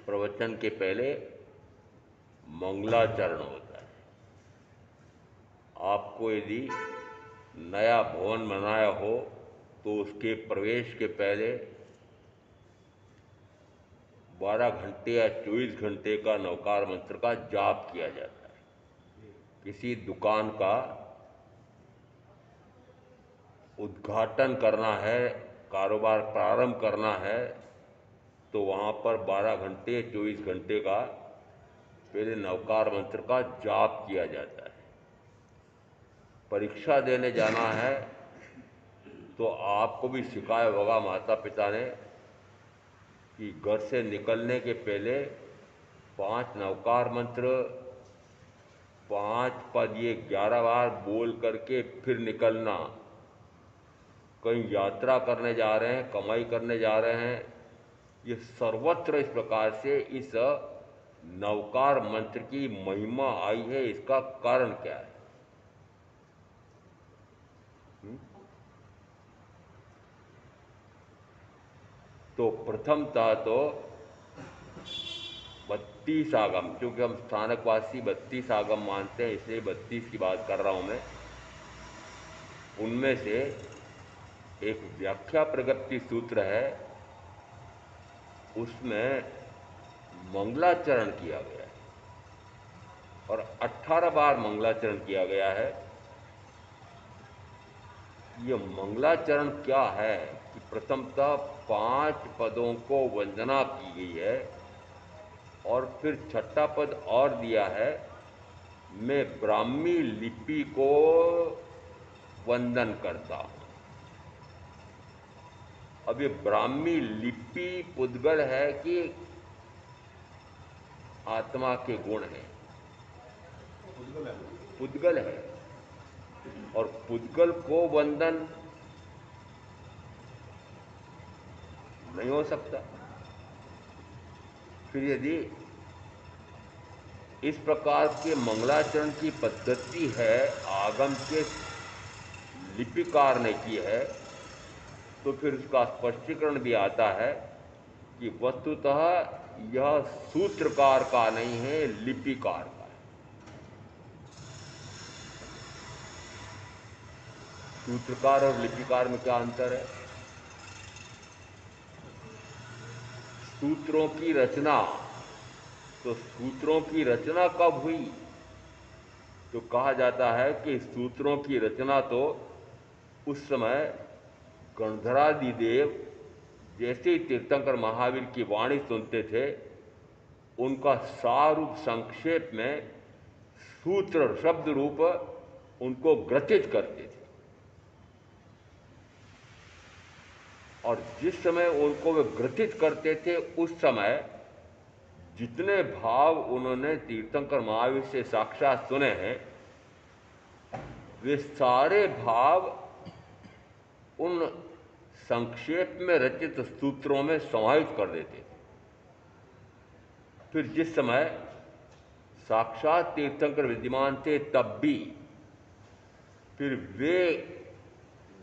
प्रवचन के पहले मंगलाचरण होता है। आपको यदि नया भवन बनाया हो तो उसके प्रवेश के पहले 12 घंटे या 24 घंटे का नवकार मंत्र का जाप किया जाता है। किसी दुकान का उद्घाटन करना है, कारोबार प्रारंभ करना है, तो वहाँ पर 12 घंटे 24 घंटे का पहले नवकार मंत्र का जाप किया जाता है। परीक्षा देने जाना है तो आपको भी सिखाया होगा माता पिता ने कि घर से निकलने के पहले 5 नवकार मंत्र, 5 पद ये 11 बार बोल करके फिर निकलना। कहीं यात्रा करने जा रहे हैं, कमाई करने जा रहे हैं, ये सर्वत्र इस प्रकार से इस नवकार मंत्र की महिमा आई है। इसका कारण क्या है? तो प्रथमतः तो 32 आगम, क्योंकि हम स्थानकवासी 32 आगम मानते हैं, इसलिए 32 की बात कर रहा हूं मैं। उनमें से एक व्याख्या प्रगति सूत्र है, उसमें मंगलाचरण किया गया है और 18 बार मंगलाचरण किया गया है। ये मंगलाचरण क्या है कि प्रथमतः 5 पदों को वंदना की गई है और फिर छठा पद और दिया है, मैं ब्राह्मी लिपि को वंदन करता हूं। अब ये ब्राह्मी लिपि पुद्गल है कि आत्मा के गुण है? पुद्गल है। और पुद्गल को वंदन नहीं हो सकता। फिर यदि इस प्रकार के मंगलाचरण की पद्धति है, आगम के लिपिकार ने की है, तो फिर उसका स्पष्टीकरण भी आता है कि वस्तुतः यह सूत्रकार का नहीं है, लिपिकार का है। सूत्रकार और लिपिकार में क्या अंतर है? सूत्रों की रचना, तो सूत्रों की रचना कब हुई? तो कहा जाता है कि सूत्रों की रचना तो उस समय गणधरादि देव जैसे ही तीर्थंकर महावीर की वाणी सुनते थे, उनका सारूप संक्षेप में सूत्र शब्द रूप उनको ग्रथित करते थे। और जिस समय उनको वे ग्रथित करते थे, उस समय जितने भाव उन्होंने तीर्थंकर महावीर से साक्षात सुने हैं, वे सारे भाव उन संक्षेप में रचित सूत्रों में समाहित कर देते थे। फिर जिस समय साक्षात तीर्थंकर विद्यमान थे, तब भी फिर वे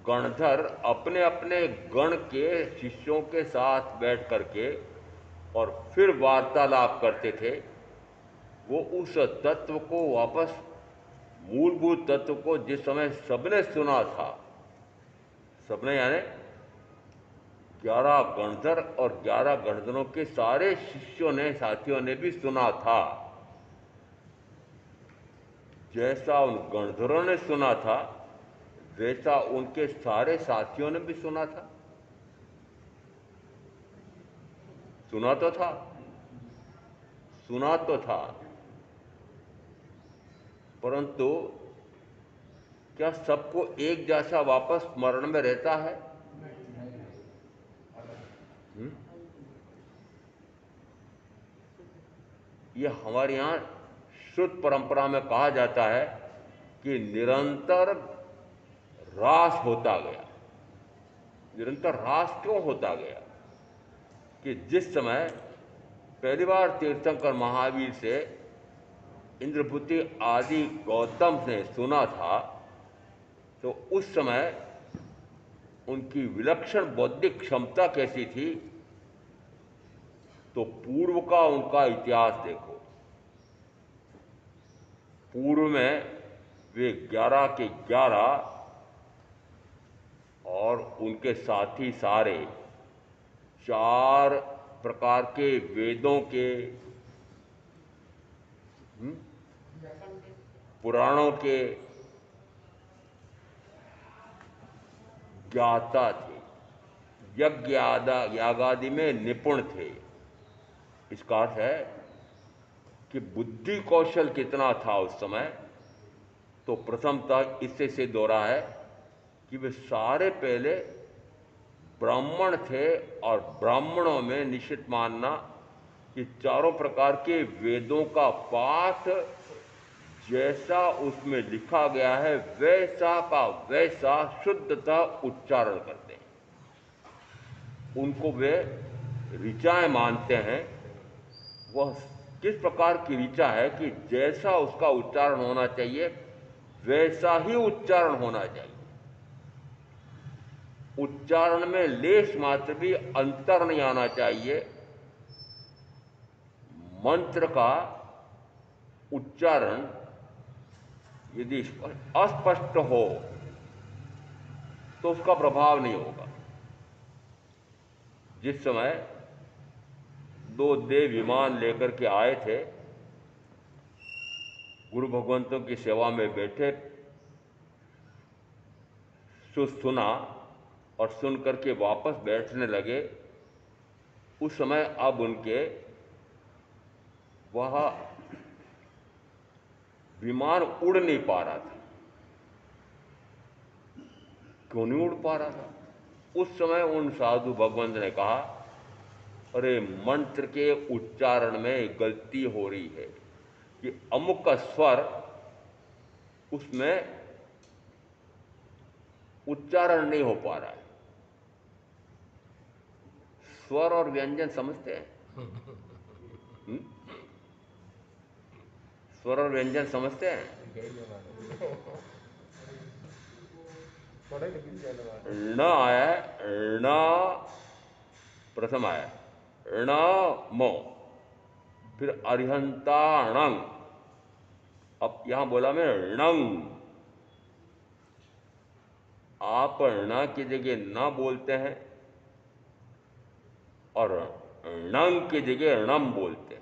गणधर अपने अपने गण के शिष्यों के साथ बैठ करके और फिर वार्तालाप करते थे। वो उस तत्व को वापस, मूलभूत तत्व को जिस समय सबने सुना था, सबने यानी 11 गणधर और 11 गणधरों के सारे शिष्यों ने, साथियों ने भी सुना था, जैसा उन गणधरों ने सुना था वैसा उनके सारे साथियों ने भी सुना था। सुना तो था, सुना तो था, परंतु क्या सबको एक जैसा वापस स्मरण में रहता है? ये हमारे यहाँ शुद्ध परंपरा में कहा जाता है कि निरंतर ह्रास होता गया। निरंतर ह्रास क्यों होता गया? कि जिस समय पहली बार तीर्थंकर महावीर से इंद्रपुति आदि गौतम ने सुना था, तो उस समय उनकी विलक्षण बौद्धिक क्षमता कैसी थी? तो पूर्व का उनका इतिहास देखो। पूर्व में वे 11 के 11 और उनके साथी सारे 4 प्रकार के वेदों के, पुराणों के ज्ञाता थे, यज्ञ यागादि में निपुण थे। इसका अर्थ है कि बुद्धि कौशल कितना था उस समय? तो प्रथमतः इससे सिद्ध हो रहा है कि वे सारे पहले ब्राह्मण थे, और ब्राह्मणों में निश्चित मानना कि चारों प्रकार के वेदों का पाठ जैसा उसमें लिखा गया है वैसा का वैसा शुद्धतः उच्चारण करते हैं। उनको वे ऋचाएं मानते हैं। वह किस प्रकार की ऋचा है कि जैसा उसका उच्चारण होना चाहिए वैसा ही उच्चारण होना चाहिए। उच्चारण में लेश मात्र भी अंतर नहीं आना चाहिए। मंत्र का उच्चारण यदि अस्पष्ट हो तो उसका प्रभाव नहीं होगा। जिस समय दो देव विमान लेकर के आए थे, गुरु भगवंतों की सेवा में बैठे, सुना और सुन करके वापस बैठने लगे, उस समय अब उनके वह विमान उड़ नहीं पा रहा था। क्यों नहीं उड़ पा रहा था? उस समय उन साधु भगवंत ने कहा, अरे मंत्र के उच्चारण में गलती हो रही है कि अमुक का स्वर उसमें उच्चारण नहीं हो पा रहा है। स्वर और व्यंजन समझते हैं? स्वर और व्यंजन समझते हैं? न आया है, न प्रथम आया है, न मो, फिर अरिहंताणंग। अब यहां बोला मैं णंग। आप ण की जगह न बोलते हैं और णंग की जगह णम बोलते हैं।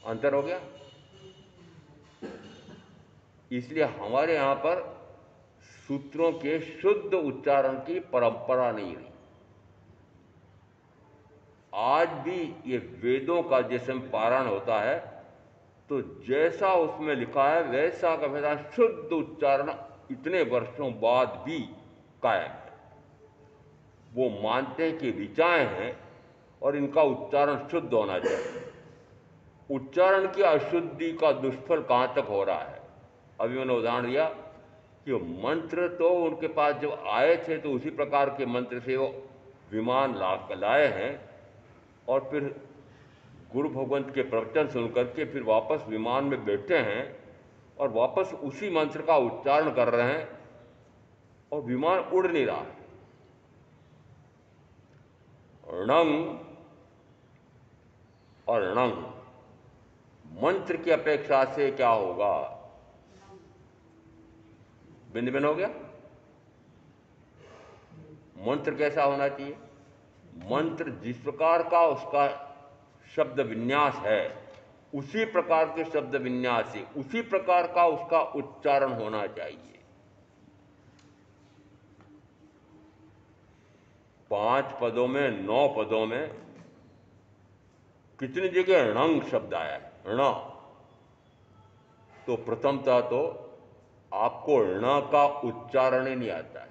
अंतर हो गया। इसलिए हमारे यहां पर सूत्रों के शुद्ध उच्चारण की परंपरा नहीं रही। आज भी ये वेदों का जैसे पारायण होता है तो जैसा उसमें लिखा है वैसा का वैसा शुद्ध उच्चारण इतने वर्षों बाद भी कायम है। वो मानते हैं कि ऋचाएं हैं और इनका उच्चारण शुद्ध होना चाहिए। उच्चारण की अशुद्धि का दुष्फल कहां तक हो रहा है? अभी मैंने उदाहरण दिया कि मंत्र तो उनके पास जब आए थे तो उसी प्रकार के मंत्र से वो विमान लाए हैं और फिर गुरु भगवंत के प्रवचन सुनकर के फिर वापस विमान में बैठे हैं और वापस उसी मंत्र का उच्चारण कर रहे हैं और विमान उड़ नहीं रहा है। णंग और णंग मंत्र की अपेक्षा से क्या होगा? भिन्न भिन्न हो गया। मंत्र कैसा होना चाहिए? मंत्र जिस प्रकार का उसका शब्द विन्यास है उसी प्रकार के शब्द विन्यास से उसी प्रकार का उसका उच्चारण होना चाहिए। 5 पदों में 9 पदों में कितनी जगह णंग शब्द आया है? ण। तो प्रथमतः तो आपको ण का उच्चारण ही नहीं आता है।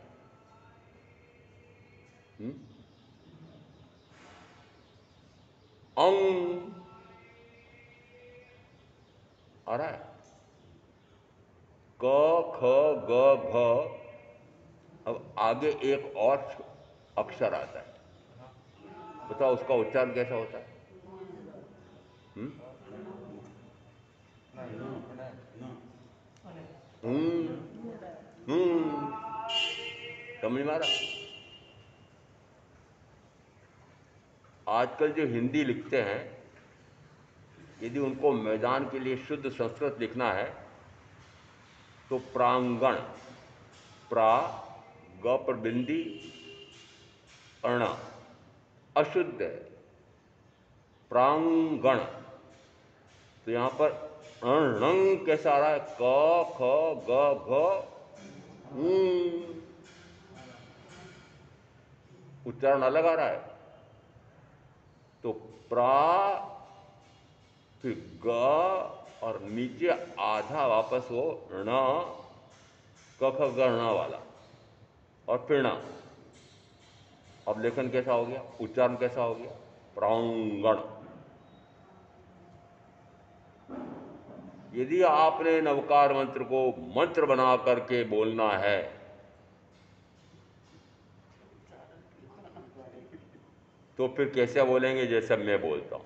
अंग आ रहा है, क ख ग घ। अब आगे एक और अक्षर आता है, बताओ उसका उच्चारण कैसा होता है? समझ में आ रहा? आजकल जो हिंदी लिखते हैं, यदि उनको मैदान के लिए शुद्ध संस्कृत लिखना है तो प्रांगण, प्रा ग पर बिंदी, अण अशुद्ध है, प्रांगण। तो यहां पर अणंग कैसा आ रहा है? क ख ग घ। उच्चारण अलग आ रहा है। तो प्रा, फिर ग और नीचे आधा वापस वो ण, क ख ग ण वाला और फिर ण। अब लेखन कैसा हो गया? उच्चारण कैसा हो गया? प्रांगण। यदि आपने नवकार मंत्र को मंत्र बना करके बोलना है तो फिर कैसे बोलेंगे? जैसे मैं बोलता हूं।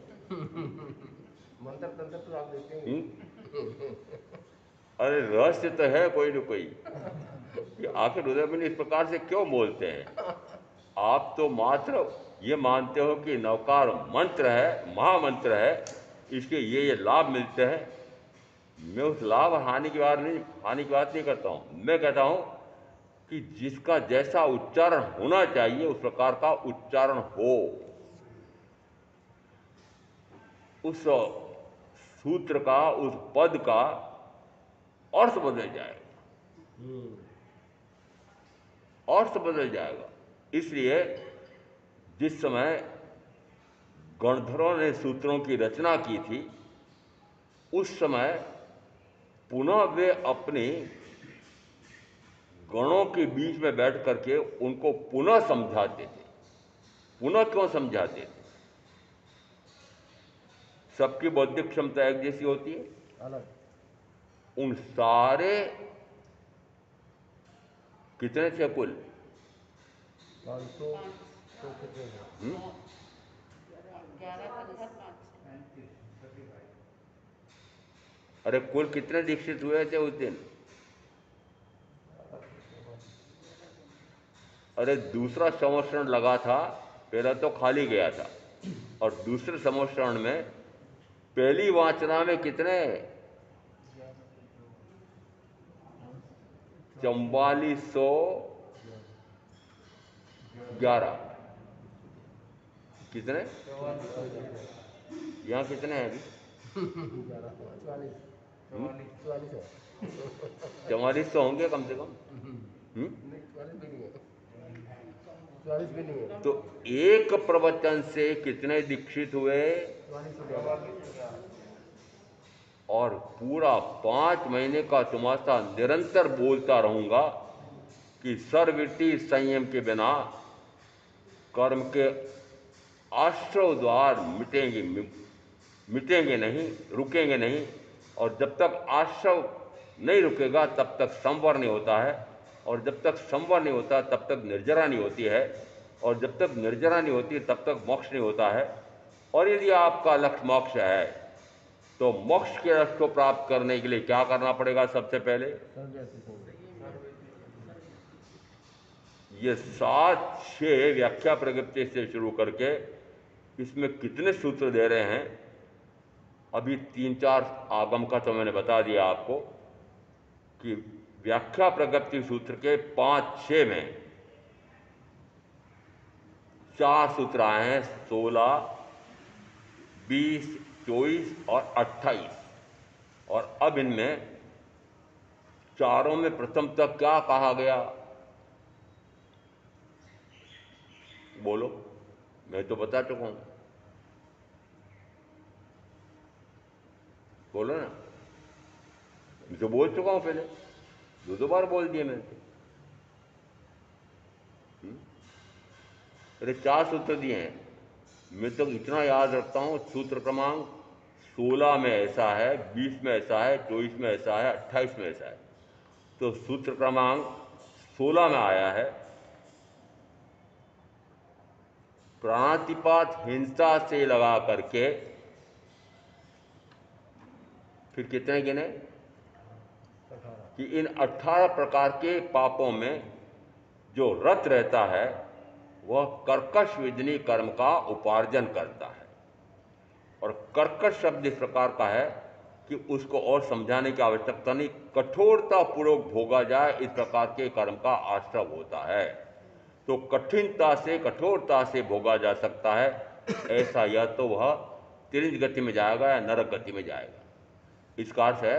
मंत्र तंत्र तो आप देते हैं। अरे रहस्य तो है कोई न कोई कि आखिर रुद्रमुनि इस प्रकार से क्यों बोलते हैं। आप तो मात्र ये मानते हो कि नवकार मंत्र है, महामंत्र है, इसके ये लाभ मिलते हैं। मैं उस लाभ हानि की बात नहीं करता हूँ। मैं कहता हूँ कि जिसका जैसा उच्चारण होना चाहिए उस प्रकार का उच्चारण हो, उस सूत्र का, उस पद का अर्थ बदल जाएगा, अर्थ बदल जाएगा। इसलिए जिस समय गणधरों ने सूत्रों की रचना की थी, उस समय पुनः वे अपने गणों के बीच में बैठ करके उनको पुनः समझाते थे। पुनः क्यों समझाते थे? सबकी बौद्धिक क्षमता एक जैसी होती है? अलग। उन सारे कितने थे कुल? 500 अरे कुल कितने दीक्षित हुए थे उस दिन? अरे दूसरा संवत्सरण लगा था, पहला तो खाली गया था, और दूसरे संवत्सरण में पहली वाचना में कितने? 4411। कितने? यहाँ कितने हैं अभी? 4400 होंगे कम से कम। 44 भी नहीं है। तो एक प्रवचन से कितने दीक्षित हुए? और पूरा 5 महीने का तुम्हारा निरंतर बोलता रहूंगा कि सर्ववृत्ति संयम के बिना कर्म के आश्रव द्वार मिटेंगे नहीं, रुकेंगे नहीं। और जब तक आश्रव नहीं रुकेगा तब तक संवर नहीं होता है, और जब तक संवर नहीं होता तब तक निर्जरा नहीं होती है, और जब तक निर्जरा नहीं होती तब तक मोक्ष नहीं होता है। और यदि आपका लक्ष्य मोक्ष है तो मोक्ष के लक्ष्य को प्राप्त करने के लिए क्या करना पड़ेगा? सबसे पहले ये 7-6 व्याख्या प्रगति से शुरू करके इसमें कितने सूत्र दे रहे हैं। अभी 3-4 आगम का तो मैंने बता दिया आपको कि व्याख्या प्रगति सूत्र के 5-6 में 4 सूत्र आए हैं, 16, 20, 24 और 28। और अब इनमें चारों में प्रथम तक क्या कहा गया? बोलो, मैं तो बता चुका हूं। बोलो ना, मैं तो बोल चुका हूं पहले, 2 बार बोल दिए मैंने। अरे 4 सूत्र दिए हैं, मैं तो इतना याद रखता हूं। सूत्र क्रमांक 16 में ऐसा है, 20 में ऐसा है, 24 में ऐसा है, 28 में ऐसा है। तो सूत्र क्रमांक 16 में आया है, प्राणातिपात हिंसा से लगा करके, फिर कितने गिने कि इन 18 प्रकार के पापों में जो रत रहता है वह कर्कश विजनी कर्म का उपार्जन करता है। और कर्कश शब्द इस प्रकार का है कि उसको और समझाने की आवश्यकता नहीं, कठोरता पूर्वक भोगा जाए इस प्रकार के कर्म का आश्रय होता है। तो कठिनता से, कठोरता से भोगा जा सकता है ऐसा, या तो वह तिरंज गति में जाएगा या नरक गति में जाएगा। इसका अर्थ है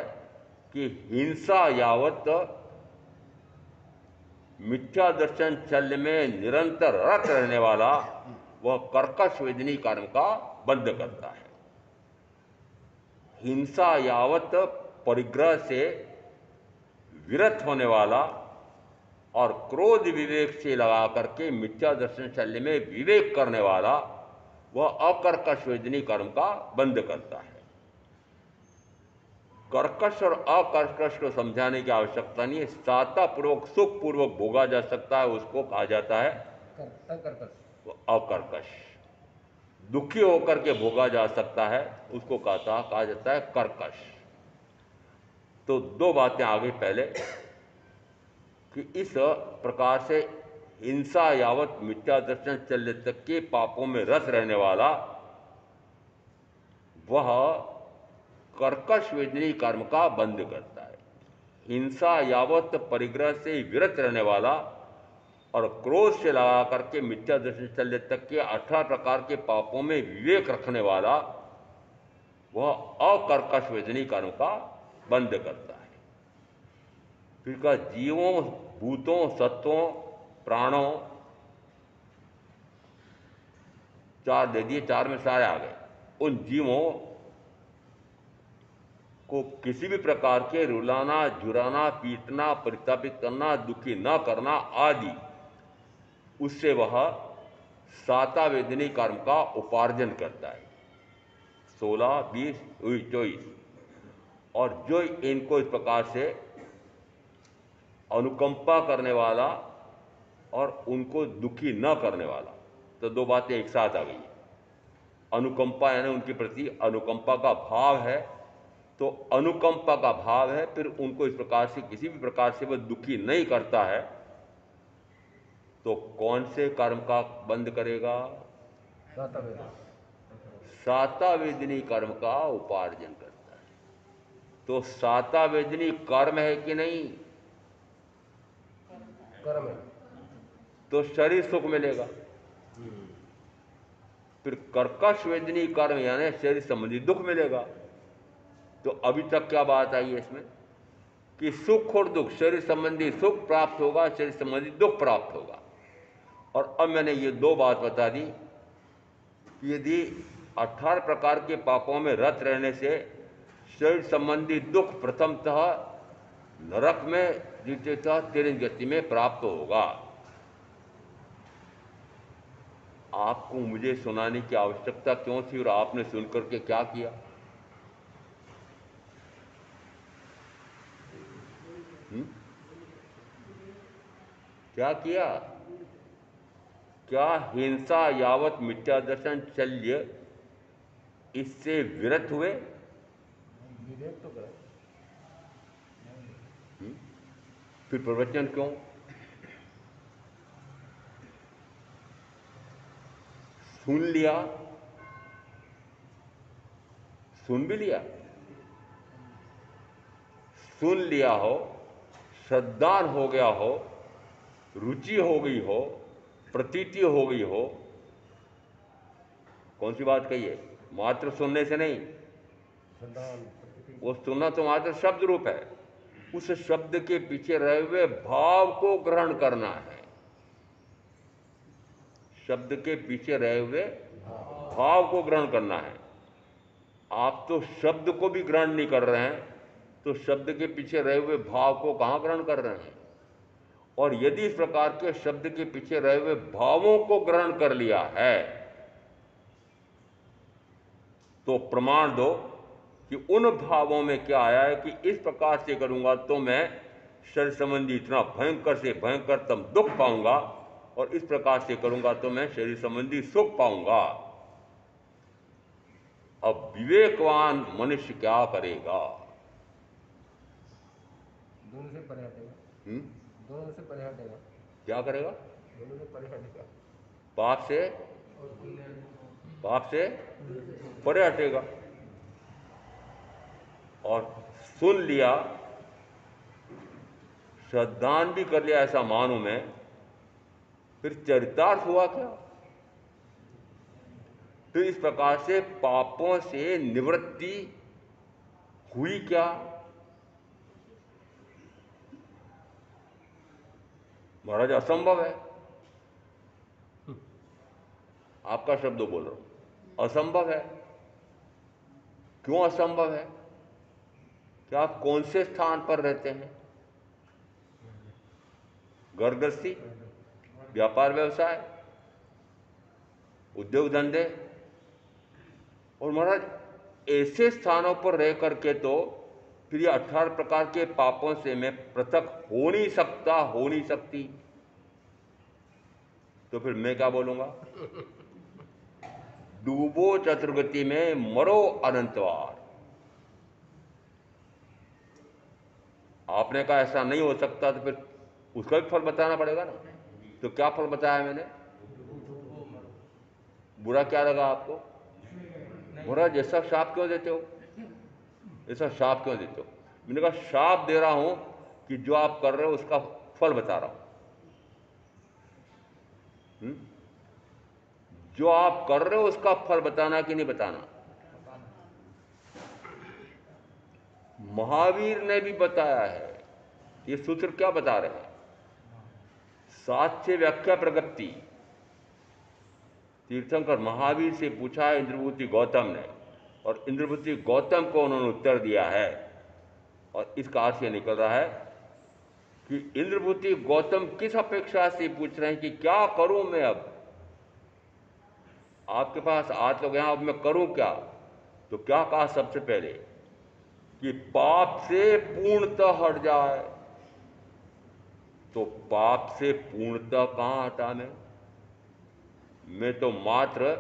कि हिंसा यावत मिथ्या दर्शन चल में निरंतर रत रहने वाला वह कर्कश वेदनी कर्म का बंध करता है। हिंसा यावत परिग्रह से विरत होने वाला और क्रोध विवेक से लगा करके मिथ्या दर्शन शल्य में विवेक करने वाला वह अकर्कश वेदनी कर्म का बंध करता है। कर्कश और अकर्कश को समझाने की आवश्यकता नहीं है, सातापूर्वक सुखपूर्वक भोगा जा सकता है, उसको कहा जाता है अकर्कश। दुखी होकर के भोगा जा सकता है, उसको कहा जाता है कर्कश। तो दो बातें आ गई पहले कि इस प्रकार से हिंसा यावत मिथ्या दर्शन चलने तक के पापों में रस रहने वाला वह कर्कश वेदनी कर्म का बंध करता है। हिंसा यावत परिग्रह से विरत रहने वाला और क्रोध से लगा करके मिथ्या दर्शन चलने तक के 18 प्रकार के पापों में विवेक रखने वाला वह अकर्कश वेदनी कर्म का बंध करता है। फिर का जीवों, भूतों, सत्वों, प्राणों, चार दे दिए, चार में सारे आ गए। उन जीवों को किसी भी प्रकार के रुलाना, झुराना, पीटना, परितापित करना, दुखी न करना आदि उससे वह साता वेदनी कर्म का उपार्जन करता है। 16, 20, 24। और जो इनको इस प्रकार से अनुकंपा करने वाला और उनको दुखी न करने वाला, तो दो बातें एक साथ आ गई। अनुकंपा यानी उनके प्रति अनुकंपा का भाव है, तो अनुकंपा का भाव है, फिर उनको इस प्रकार से किसी भी प्रकार से वह दुखी नहीं करता है, तो कौन से कर्म का बंद करेगा? साता वेदनी कर्म का उपार्जन करता है। तो साता वेदनी कर्म है कि नहीं? कर्म है। तो शरीर सुख मिलेगा। फिर कर्कश वेदनी कर्म यानी शरीर संबंधी दुख मिलेगा। तो अभी तक क्या बात आई है इसमें कि सुख और दुख, शरीर संबंधी सुख प्राप्त होगा, शरीर संबंधी दुख प्राप्त होगा। और अब मैंने ये दो बात बता दी कि यदि 18 प्रकार के पापों में रत रहने से शरीर संबंधी दुख प्रथमतः नरक में, द्वितीयतः तिरंज गति में प्राप्त होगा। आपको मुझे सुनाने की आवश्यकता क्यों थी और आपने सुनकर के क्या किया? क्या किया? क्या हिंसा यावत मिथ्या दर्शन चल्य इससे विरत हुए? विवेक तो करें। फिर प्रवचन क्यों? सुन लिया, सुन भी लिया, सुन लिया हो, श्रद्धान हो गया हो, रुचि हो गई हो, प्रतीति हो गई हो, कौन सी बात कही है? मात्र सुनने से नहीं, वो सुनना तो मात्र शब्द रूप है। उस शब्द के पीछे रहे हुए भाव को ग्रहण करना है। शब्द के पीछे रहे हुए भाव को ग्रहण करना है। आप तो शब्द को भी ग्रहण नहीं कर रहे हैं, तो शब्द के पीछे रहे हुए भाव को कहां ग्रहण कर रहे हैं? और यदि इस प्रकार के शब्द के पीछे रहे हुए भावों को ग्रहण कर लिया है, तो प्रमाण दो कि उन भावों में क्या आया है कि इस प्रकार से करूंगा तो मैं शरीर संबंधी इतना भयंकर से भयंकरतम दुख पाऊंगा, और इस प्रकार से करूंगा तो मैं शरीर संबंधी सुख पाऊंगा। अब विवेकवान मनुष्य क्या करेगा? दोनों से परे हटेगा। दोनों से परे हटेगा। क्या करेगा? दोनों से परे हटेगा। पाप से, पाप से परे हटेगा। और सुन लिया, श्रद्धान भी कर लिया, ऐसा मानूं मैं, फिर चरितार्थ हुआ क्या? तो इस प्रकार से पापों से निवृत्ति हुई क्या? महाराज असंभव है। आपका शब्द बोल रहा हूं, असंभव है। क्यों असंभव है? क्या आप कौन से स्थान पर रहते हैं? घर गृहस्थी, व्यापार व्यवसाय, उद्योग धंधे, और महाराज ऐसे स्थानों पर रह करके तो फिर ये 18 प्रकार के पापों से मैं पृथक हो नहीं सकता, हो नहीं सकती। तो फिर मैं क्या बोलूंगा? डूबो चतुर्गति में, मरो अनंतवार। आपने कहा ऐसा नहीं हो सकता, तो फिर उसका भी फल बताना पड़ेगा ना। तो क्या फल बताया मैंने? बुरा क्या लगा आपको? बुरा जैसा शाप क्यों देते हो? ऐसा शाप क्यों देते हो? मैंने कहा शाप दे रहा हूं कि जो आप कर रहे हो उसका फल बता रहा हूं। जो आप कर रहे हो उसका फल बताना कि नहीं बताना? महावीर ने भी बताया है। ये सूत्र क्या बता रहे हैं? साध्य व्याख्या प्रगति। तीर्थंकर महावीर से पूछा है इंद्रभूति गौतम ने, और इंद्रभूति गौतम को उन्होंने उत्तर दिया है। और इसका अर्थ यह निकल रहा है कि इंद्रभूति गौतम किस अपेक्षा से पूछ रहे हैं कि क्या करूं मैं? अब आपके पास आ तो गया, अब मैं करूं क्या? तो क्या कहा सबसे पहले? कि पाप से पूर्णतः हट जाए। तो पाप से पूर्णतः कहां हटा मैं तो मात्र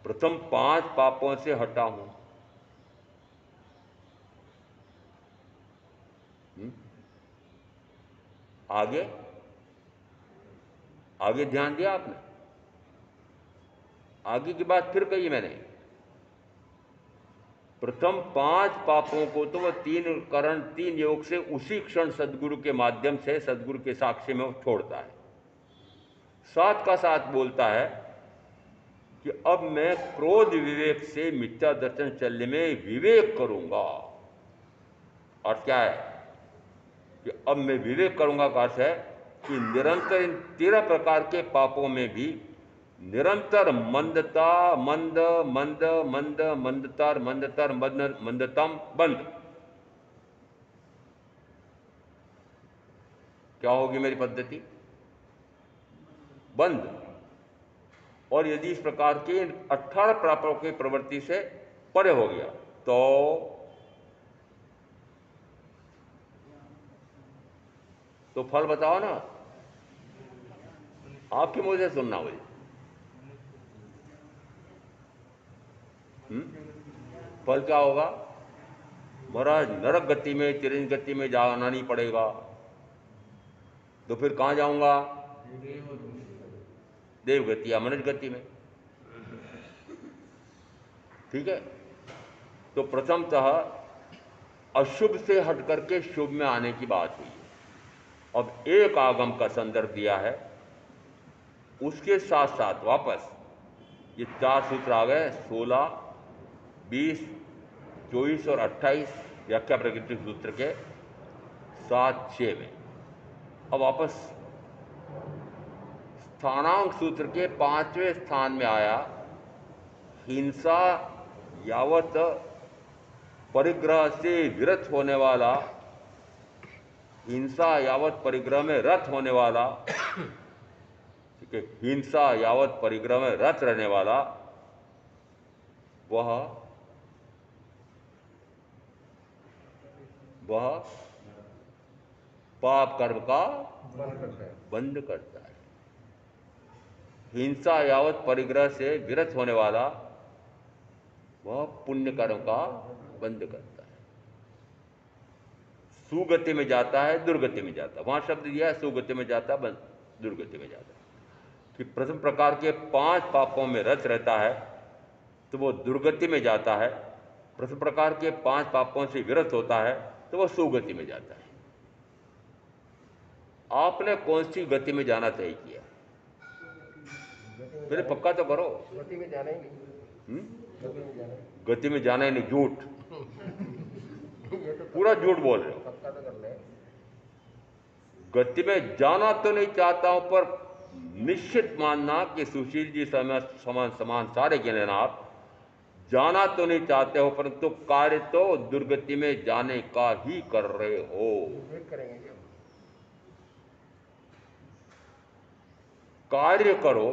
प्रथम 5 पापों से हटा हूं। आगे आगे ध्यान दिया आपने? आगे की बात फिर कही मैंने। प्रथम 5 पापों को तो वह 3 करण 3 योग से उसी क्षण सदगुरु के माध्यम से, सदगुरु के साक्षी में वो छोड़ता है। साथ का साथ बोलता है कि अब मैं क्रोध विवेक से मिथ्या दर्शन चलने में विवेक करूंगा। और क्या है कि अब मैं विवेक करूंगा का अर्थ है कि निरंतर इन 13 प्रकार के पापों में भी निरंतर मंदता, मंद मंद मंद मंदतर मंदतर मंद मंदतम बंद। क्या होगी मेरी पद्धति? बंद। और यदि इस प्रकार के 18 पापों की प्रवृत्ति से परे हो गया तो फल बताओ ना। आपके मुंह से सुनना मुझे। फल क्या होगा? महाराज नरक गति में, तिरंज गति में जाना नहीं पड़ेगा। तो फिर कहां जाऊंगा? देव गति या मनुष्य गति में। ठीक है। तो प्रथमतः अशुभ से हट करके शुभ में आने की बात हुई है। अब एक आगम का संदर्भ दिया है, उसके साथ साथ वापस ये 4 सूत्र आ गए, 16, 20, 24 और 28 व्याख्या प्रकृति सूत्र के 7, 6 में। अब वापस स्थानांक सूत्र के 5वें स्थान में आया, हिंसा यावत परिग्रह से विरत होने वाला, हिंसा यावत परिग्रह में रत होने वाला, ठीक है, हिंसा यावत परिग्रह में रत रहने वाला, वह पाप कर्म का बंद करता है। हिंसा यावत परिग्रह से विरत होने वाला वह पुण्य कर्म का बंद करता है। सुगति में जाता है, दुर्गति में जाता है। वहां शब्द दिया है सुगति में जाता है, दुर्गति में जाता है। कि प्रथम प्रकार के 5 पापों में रत रहता है तो वो दुर्गति में जाता है। प्रथम प्रकार के 5 पापों से विरत होता है तो वह सुगति में जाता है। आपने कौन सी गति में जाना तय किया? मेरे पक्का तो करो। गति में जाना ही नहीं। गति में जाना ही नहीं, झूठ। ये तो पूरा झूठ बोल रहे हो। पक्का तो कर ले। गति में जाना तो नहीं चाहता हूं, पर निश्चित मानना कि सुशील जी समान समान सारे ज्ञान आप जाना तो नहीं चाहते हो, परंतु कार्य तो दुर्गति में जाने का ही कर रहे हो। करेंगे क्या? कार्य करो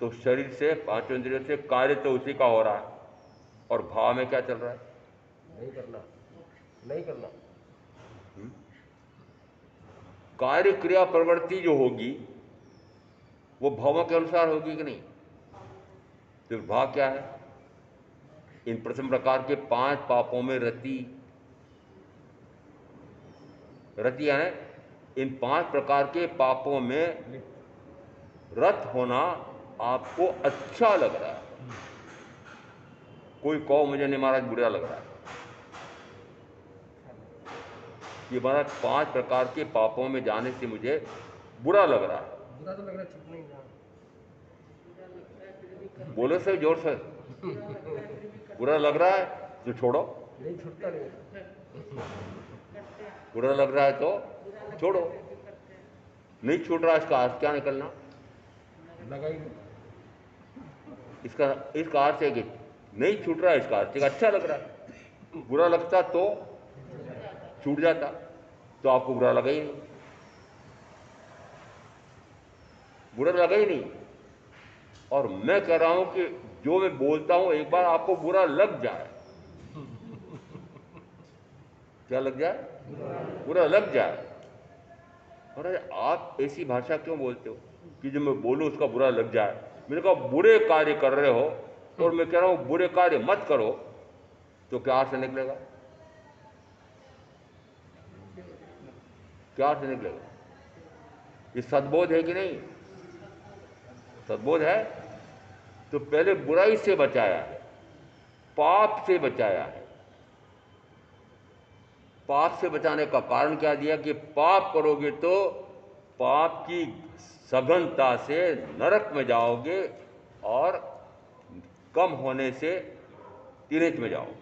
तो शरीर से, 5 इंद्रियों से कार्य तो उसी का हो रहा है, और भाव में क्या चल रहा है? नहीं करना, नहीं करना। कार्य क्रिया प्रवृत्ति जो होगी वो भावों के अनुसार होगी कि नहीं? तो भाव क्या है? इन प्रथम प्रकार के 5 पापों में रति रति यानी इन 5 प्रकार के पापों में रत होना आपको अच्छा लग रहा है। कोई कहो मुझे नहीं महाराज बुरा लग रहा है, ये महाराज 5 प्रकार के पापों में जाने से मुझे बुरा लग रहा है। बुरा तो लग रहा है, छूट नहीं रहा। बोलो से जोर से, बुरा लग रहा है तो छोड़ो, नहीं छूटता नहीं। बुरा लग रहा है तो छोड़ो। नहीं छूट रहा, इसका अर्थ क्या निकलना? लगा ही नहीं। इसका अर्थ है कि नहीं छूट रहा है, इसका अर्थ है कि अच्छा लग रहा है। बुरा लगता तो छूट जाता, तो आपको बुरा लगा ही नहीं, बुरा लगा ही नहीं। और मैं कह रहा हूं कि जो मैं बोलता हूं एक बार आपको बुरा लग जाए, क्या लग जाए? बुरा लग जाए। और आप ऐसी भाषा क्यों बोलते हो कि जो मैं बोलूं उसका बुरा लग जाए? मैंने कहा बुरे कार्य कर रहे हो और मैं कह रहा हूं बुरे कार्य मत करो, तो क्या अर्थ निकलेगा? क्या अर्थ निकलेगा? ये सद्बोध है कि नहीं? सद्बोध है। तो पहले बुराई से बचाया है, पाप से बचाया है। पाप से बचाने का कारण क्या दिया कि पाप करोगे तो पाप की सघनता से नरक में जाओगे और कम होने से तिरेच में जाओगे।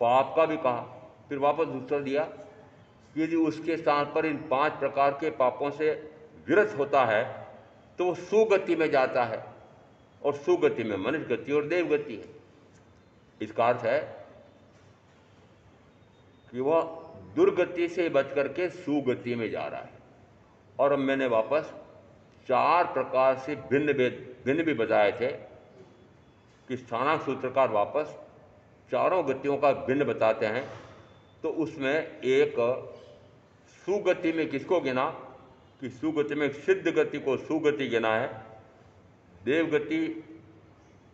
पाप का भी कहा, फिर वापस उत्तर दिया कि यदि उसके स्थान पर इन 5 प्रकार के पापों से विरत होता है तो वो सुगति में जाता है, और सुगति में मनुष्य गति और देव गति है। इसका अर्थ है कि वह दुर्गति से बच करके सुगति में जा रहा है। और अब मैंने वापस 4 प्रकार से भिन्न भी बताए थे कि स्थानांक सूत्रकार वापस चारों गतियों का भिन्न बताते हैं। तो उसमें एक सुगति में किसको गिना कि सुगति में सिद्ध गति को सुगति गिना है, देवगति,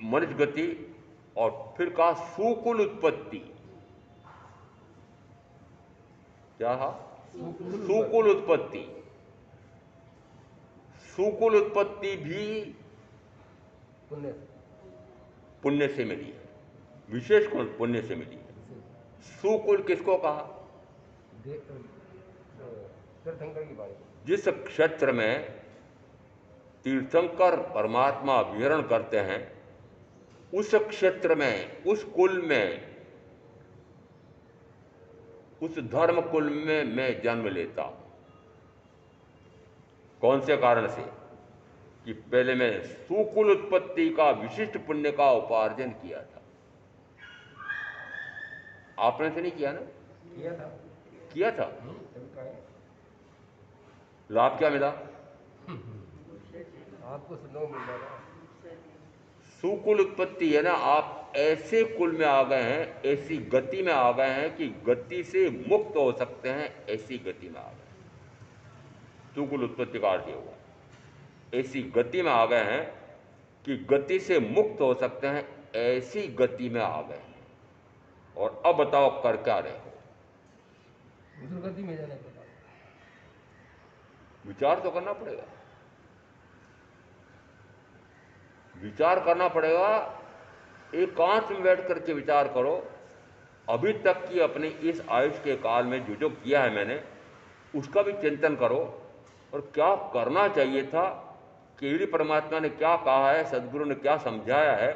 मनुष्य गति, और फिर कहा सुकुल उत्पत्ति। क्या कहा? सुकुल उत्पत्ति। सुकुल उत्पत्ति भी पुण्य से मिली है, विशेष पुण्य से मिली है। सुकुल किसको कहा? तीर्थंकर की बात। जिस क्षेत्र में तीर्थंकर परमात्मा विहरण करते हैं उस क्षेत्र में, उस कुल में, उस धर्म कुल में मैं जन्म लेता हूं। कौन से कारण से? कि पहले मैं सुकुल उत्पत्ति का विशिष्ट पुण्य का उपार्जन किया था। आपने तो नहीं किया ना? किया था। किया था। लाभ क्या मिला? आपको सुनो मिल रहा। सुकुल उत्पत्ति है ना, आप ऐसे कुल में आ गए हैं, ऐसी गति में आ गए हैं कि गति से मुक्त हो सकते हैं, ऐसी गति में आ गए। सुकुल उत्पत्ति का अर्थ हुआ ऐसी गति में आ गए हैं कि गति से मुक्त हो सकते हैं, ऐसी गति में आ गए हैं। और अब बताओ कर क्या रहे हो? गति में जाने के बाद विचार तो करना पड़ेगा, विचार करना पड़ेगा। एकांत में बैठ करके विचार करो। अभी तक की अपनी इस आयुष के काल में जो किया है मैंने, उसका भी चिंतन करो और क्या करना चाहिए था, केवली परमात्मा ने क्या कहा है, सदगुरु ने क्या समझाया है,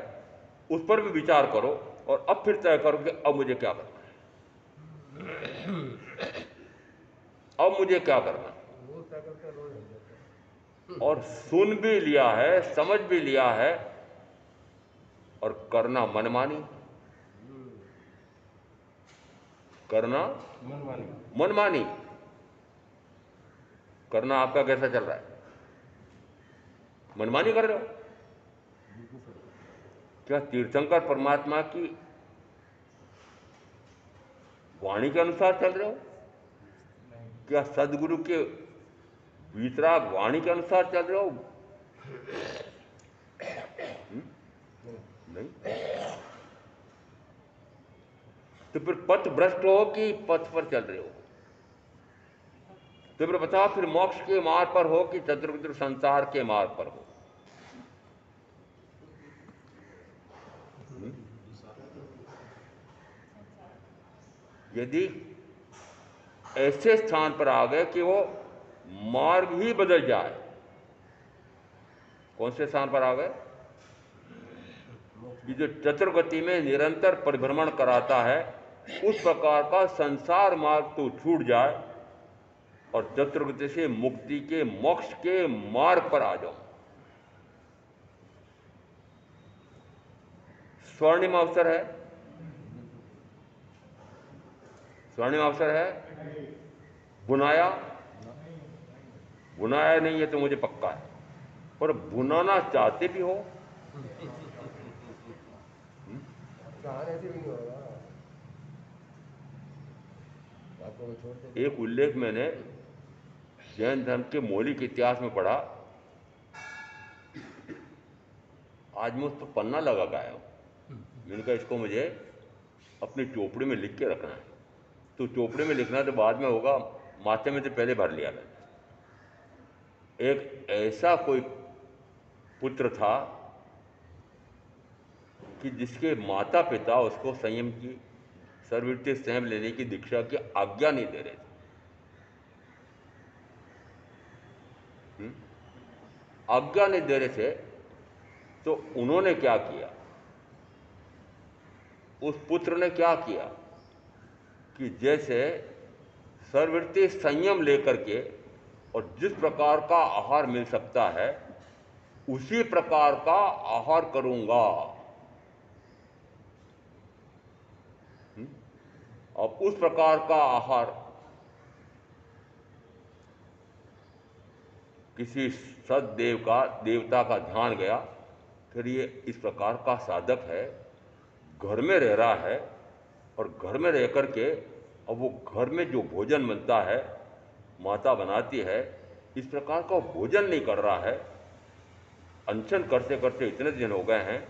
उस पर भी विचार करो। और अब फिर तय करो कि अब मुझे क्या करना है, अब मुझे क्या करना है। और सुन भी लिया है, समझ भी लिया है, और करना मनमानी, करना मनमानी करना आपका कैसा चल रहा है? मनमानी कर रहे हो? क्या तीर्थंकर परमात्मा की वाणी के अनुसार चल रहे हो? क्या सदगुरु के वितराग वाणी के अनुसार चल रहे हो? नहीं। तो फिर पथ भ्रष्ट हो कि पथ पर चल रहे हो? तो फिर बताओ, फिर मोक्ष के मार्ग पर हो कि चतुर्विध संसार के मार्ग पर हो? यदि ऐसे स्थान पर आ गए कि वो मार्ग ही बदल जाए, कौन से स्थान पर आ गए कि जो चतुर्गति में निरंतर परिभ्रमण कराता है, उस प्रकार का संसार मार्ग तो छूट जाए और चतुर्गति से मुक्ति के मोक्ष के मार्ग पर आ जाओ। स्वर्णिम अवसर है, स्वर्णिम अवसर है। बुनाया बुनाया नहीं है तो मुझे पक्का है, पर बुनाना चाहते भी हो चाहने से भी नहीं होगा, आपको वो छोड़ दे। एक उल्लेख मैंने जैन धर्म के मौलिक इतिहास में पढ़ा, आज मैं उस पर पन्ना लगा के आया हूँ। मैंने कहा इसको मुझे अपनी चोपड़ी में लिख के रखना है। तो चोपड़ी में लिखना तो बाद में होगा, माथे में तो पहले भर लिया मैंने। एक ऐसा कोई पुत्र था कि जिसके माता पिता उसको संयम की, सर्ववृत्ति संयम लेने की दीक्षा की आज्ञा नहीं दे रहे थे। आज्ञा नहीं दे रहे थे, तो उन्होंने क्या किया, उस पुत्र ने क्या किया कि जैसे सर्ववृत्ति संयम लेकर के और जिस प्रकार का आहार मिल सकता है उसी प्रकार का आहार करूंगा। अब उस प्रकार का आहार किसी सददेव का, देवता का ध्यान गया, फिर ये इस प्रकार का साधक है, घर में रह रहा है और घर में रह करके अब वो घर में जो भोजन बनता है, माता बनाती है, इस प्रकार का भोजन नहीं कर रहा है, अनशन करते करते इतने दिन हो गए हैं,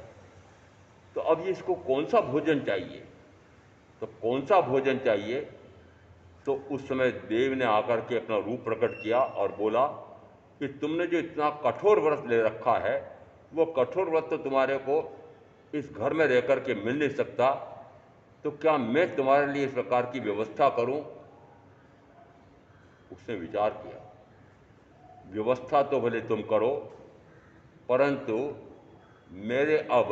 तो अब ये इसको कौन सा भोजन चाहिए? तो कौन सा भोजन चाहिए? तो उस समय देव ने आकर के अपना रूप प्रकट किया और बोला कि तुमने जो इतना कठोर व्रत ले रखा है, वो कठोर व्रत तो तुम्हारे को इस घर में रह कर के मिल नहीं सकता, तो क्या मैं तुम्हारे लिए इस प्रकार की व्यवस्था करूं? उसने विचार किया, व्यवस्था तो भले तुम करो, परंतु मेरे अब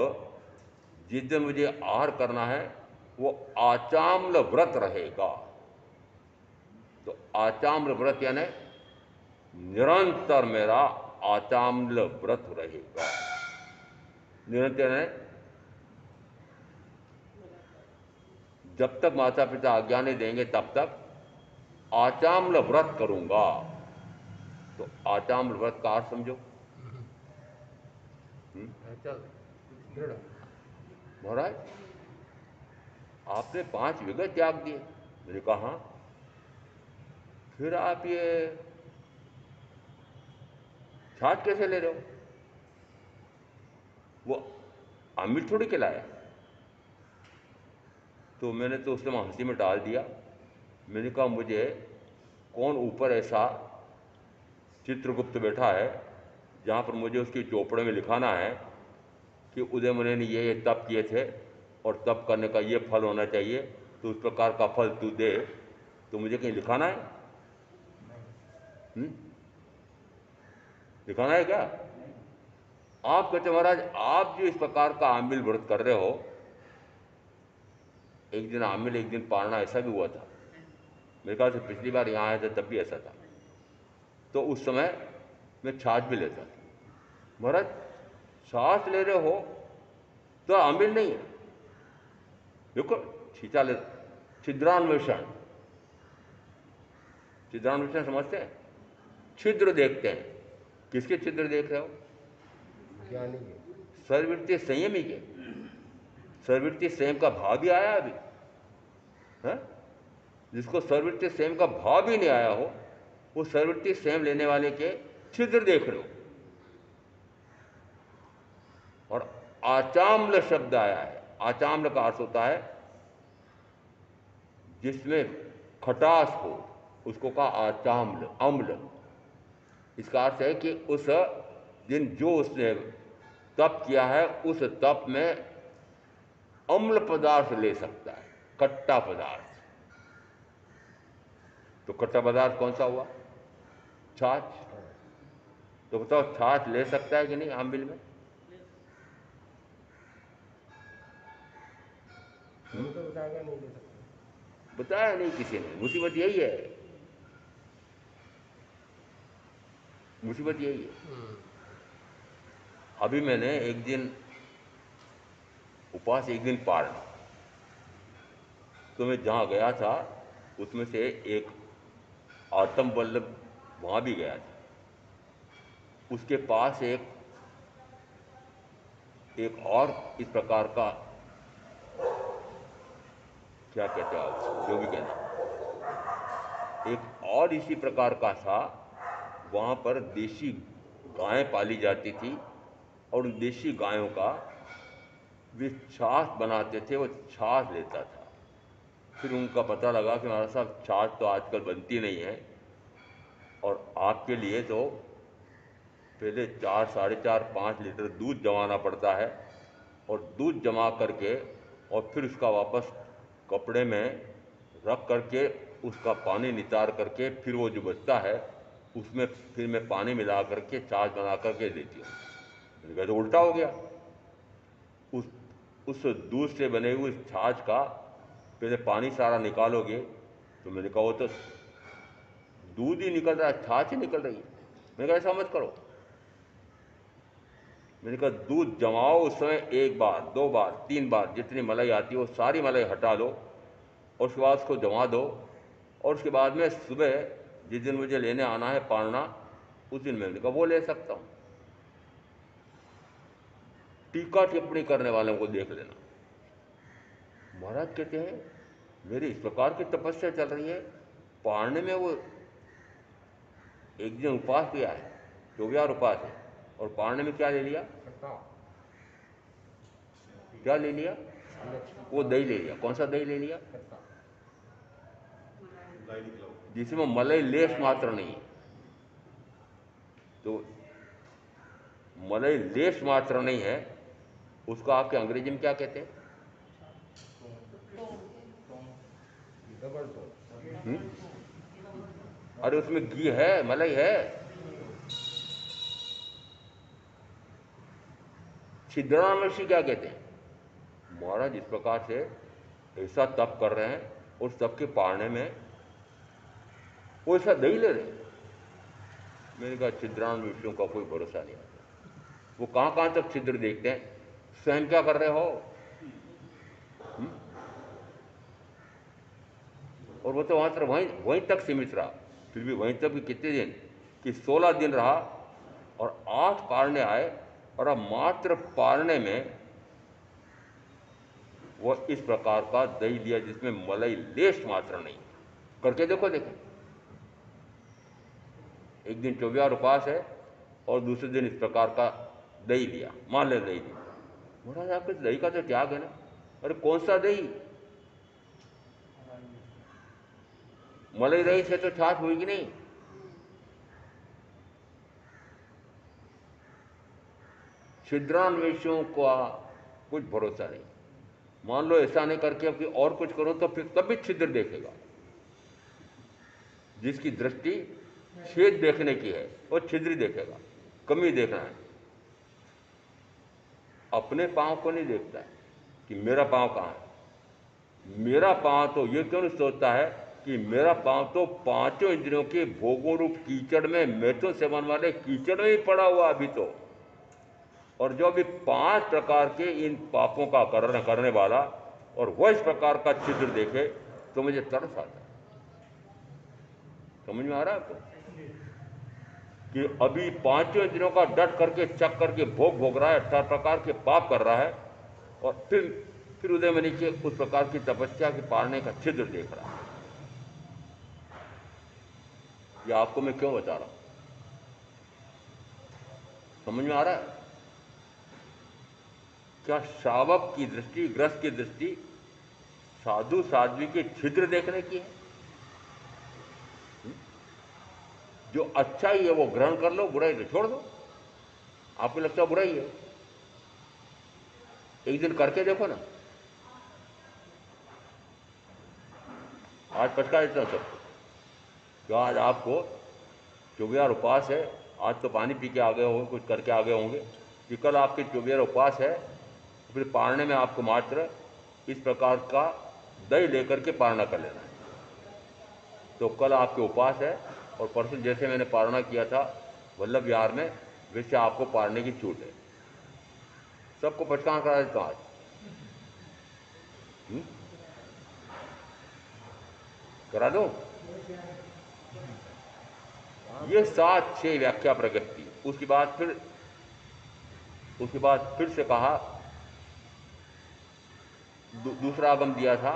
जिस दिन मुझे आहार करना है वो आचाम्ल व्रत रहेगा। तो आचाम्ल व्रत यानी निरंतर मेरा आचाम्ल व्रत रहेगा। निरंतर यानी जब तक माता पिता आज्ञा नहीं देंगे तब तक आचाम्ल व्रत करूंगा। तो आचाम्ल व्रत का अर्थ समझो। चल दृढ़। महाराज आपने 5 विघा त्याग दिए। मैंने कहा हाँ। फिर आप ये छाछ कैसे ले रहे हो? वो आमिर थोड़ी खिलाया। तो मैंने तो उस समय हंसी में टाल दिया। मैंने कहा मुझे कौन ऊपर ऐसा चित्रगुप्त बैठा है जहाँ पर मुझे उसकी चौपड़े में लिखाना है कि उदय मुनि ने ये तप किए थे और तप करने का ये फल होना चाहिए, तो उस प्रकार का फल तू दे, तो मुझे कहीं लिखाना है? लिखाना है क्या? आप कहते महाराज आप जो इस प्रकार का आमिल व्रत कर रहे हो, एक दिन आमिल एक दिन पारना, ऐसा भी हुआ था मेरे ख्याल से। पिछली बार यहाँ आया था तब भी ऐसा था। तो उस समय मैं छाछ भी लेता था। महाराज छाछ ले रहे हो तो आमिल नहीं है, देखो छींचा ले, छिद्रान्वेषण। छिद्रान्वेषण समझते हैं? छिद्र देखते हैं। किसके छिद्र देख रहे हो? ज्ञानी के। सर्ववृत्ति संयमी के। सर्ववृत्ति संयम का भाव भी आया अभी है? जिसको सर्ववृत्ति संयम का भाव भी नहीं आया हो, वो सर्ववृत्ति संयम लेने वाले के छिद्र देख रहे हो। और आचाम्ल शब्द आया है। आचाम्ल का अर्थ होता है जिसमें खटास हो, उसको कहा आचाम्ल, अम्ल। इसका अर्थ है कि उस दिन जो उसने तप किया है उस तप में अम्ल पदार्थ ले सकता है, खट्टा पदार्थ। तो खट्टा पदार्थ कौन सा हुआ? छाछ। तो बताओ छाछ ले सकता है कि नहीं आमबिल में? तो बताएगा नहीं ले सकते। बताया नहीं किसी ने। मुसीबत यही है, मुसीबत यही है। अभी मैंने एक दिन उपवास, एक दिन पारण, तो मैं जहाँ गया था उसमें से एक आत्म वल्लभ वहाँ भी गया था। उसके पास एक और इस प्रकार का, क्या कहते हैं आप, जो भी कहना, एक और इसी प्रकार का था। वहाँ पर देशी गायें पाली जाती थी और उन देशी गायों का वे छाछ बनाते थे, वो छाछ लेता था। फिर उनका पता लगा कि हमारा साहब छाछ तो आजकल बनती नहीं है और आपके लिए तो पहले 4, साढ़े 4, 5 लीटर दूध जमाना पड़ता है और दूध जमा करके और फिर उसका वापस कपड़े में रख करके उसका पानी नितार करके फिर वो जो बचता है उसमें फिर मैं पानी मिला करके छाछ बना करके देती हूँ। मैंने कहा तो उल्टा हो गया। उस उस दूध से बने हुए छाछ का पहले पानी सारा निकालोगे तो मैंने कहा वो तो दूध ही निकल रहा है, छाछ ही निकल रही है। मैंने कहा ऐसा मत करो। मैंने कहा दूध जमाओ, उस समय 1 बार, 2 बार, 3 बार जितनी मलाई आती है वो सारी मलाई हटा लो और उसके बाद उसको जमा दो और उसके बाद में सुबह जिस दिन मुझे लेने आना है पालना, उस दिन मैंने कहा वो ले सकता हूँ। टीका टिप्पणी करने वालों को देख लेना। महाराज कहते हैं मेरी इस प्रकार की तपस्या चल रही है, पालने में वो एक दिन उपवास किया है, 24 उपवास है, और पालने में क्या ले लिया? क्या ले लिया? वो दही ले लिया। कौन सा दही ले लिया? जिसमें मलाई लेश मात्र नहीं है। तो मलाई लेश मात्र नहीं है, उसको आपके अंग्रेजी में क्या कहते हैं? अरे उसमें घी है, मलाई है। छिद्रामर्षि क्या कहते हैं? महाराज इस प्रकार से ऐसा तप कर रहे हैं और सबके पालने में वो ऐसा दही ले रहे हैं। मैंने कहा छिद्रान विषयों का कोई भरोसा नहीं आता। वो कहाँ कहाँ तक छिद्र देखते हैं। स्वयं क्या कर रहे हो? और वो तो मात्र वहीं तक सीमित रहा। फिर भी वहीं तक भी कितने दिन कि 16 दिन रहा और 8 पालने आए और अब मात्र पालने में वो इस प्रकार का दही लिया जिसमें मलाई लेश मात्र नहीं। करके देखो। एक दिन 24 उपवास है और दूसरे दिन इस प्रकार का दही लिया, मान ले दही लिया। महाराज आपके दही का तो त्याग है ना। अरे कौन सा दही? मलाई दही से तो छाछ हुई कि नहीं? छिद्रान्वेषियों का कुछ भरोसा नहीं। मान लो ऐसा नहीं करके अब और कुछ करो तो फिर तब भी छिद्र देखेगा। जिसकी दृष्टि छेद देखने की है वो छिद्र देखेगा, कमी देखना है। अपने पांव को नहीं देखता है कि मेरा पांव कहाँ है। मेरा पांव तो ये क्यों नहीं सोचता है कि मेरा पांव तो 5 इंद्रियों के भोगों रूप कीचड़ में, मैथुन सेवन वाले कीचड़ में ही पड़ा हुआ अभी तो। और जो अभी 5 प्रकार के इन पापों का करने वाला और वह इस प्रकार का छिद्र देखे तो मुझे तरस आता है। समझ में आ रहा है आपको कि अभी 5 इंद्रियों का डट करके चक करके भोग रहा है, 18 प्रकार के पाप कर रहा है और फिर उदय मणि के उस प्रकार की तपस्या के पालने का छिद्र देख रहा है। ये आपको मैं क्यों बता रहा हूं? समझ में आ रहा है? क्या श्रावक की दृष्टि, ग्रस्त की दृष्टि साधु साध्वी के छिद्र देखने की है? जो अच्छा ही है वो ग्रहण कर लो, बुराई तो छोड़ दो। आपको लगता है बुराई है, एक दिन करके देखो ना। आज पचका देता हूँ सबको, तो आज आपको 24 उपवास है, आज तो पानी पी के आ गए होंगे, कुछ करके आ गए होंगे, कि कल आपके 24 उपवास है, फिर पारने में आपको मात्र इस प्रकार का दही लेकर के पारना कर लेना है। तो कल आपके उपवास है, और परसों जैसे मैंने पारना किया था वल्लभ विहार में, वैसे आपको पारने की छूट है। सबको पचकान करा देता हूँ आज। करा दो। ये 7-6 व्याख्या प्रकट की। उसके बाद फिर से कहा, दूसरा आगम दिया था,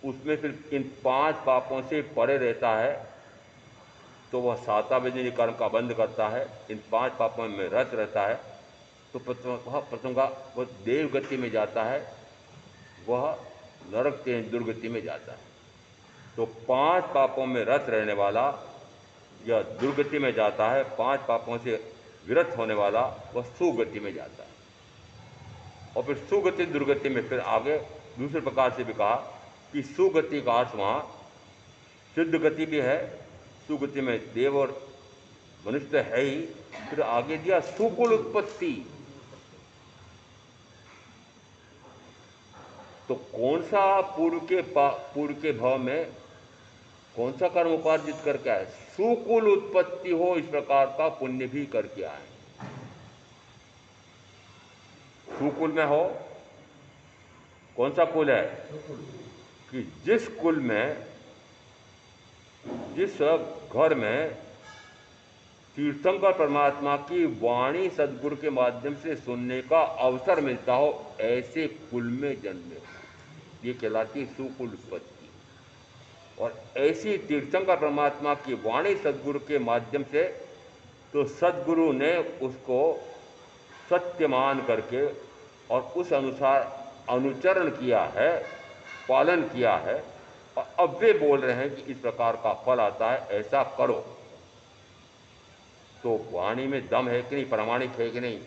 उसमें फिर इन 5 पापों से परे रहता है तो वह 7वें कर्म का बंद करता है, इन 5 पापों में रत रहता है तो प्रथम का वह देवगति में जाता है, वह नरक से दुर्गति में जाता है। तो 5 पापों में रत रहने वाला यह दुर्गति में जाता है, 5 पापों से विरत होने वाला वह सुगति में जाता है। और फिर सुगति दुर्गति में फिर आगे दूसरे प्रकार से भी कहा कि सुगति का अर्थ वहाँ सिद्ध गति भी है, सुगति में देव और मनुष्य है ही। फिर आगे दिया सुकुल उत्पत्ति। तो कौन सा पूर्व के भाव में कौन सा कर्म उपार्जित करके आए? सुकुल उत्पत्ति हो, इस प्रकार का पुण्य भी करके आए। सुकुल में हो, कौन सा कुल है? कि जिस कुल में, जिस घर में तीर्थंकर परमात्मा की वाणी सदगुरु के माध्यम से सुनने का अवसर मिलता हो, ऐसे कुल में जन्मे, ये कहलाती सुकुल उत्पत्ति। और ऐसी तीर्थंकर परमात्मा की वाणी सदगुरु के माध्यम से, तो सदगुरु ने उसको सत्य मान करके और उस अनुसार अनुचरण किया है, पालन किया है, और अब वे बोल रहे हैं कि इस प्रकार का फल आता है, ऐसा करो। तो वाणी में दम है कि नहीं, प्रामाणिक है कि नहीं?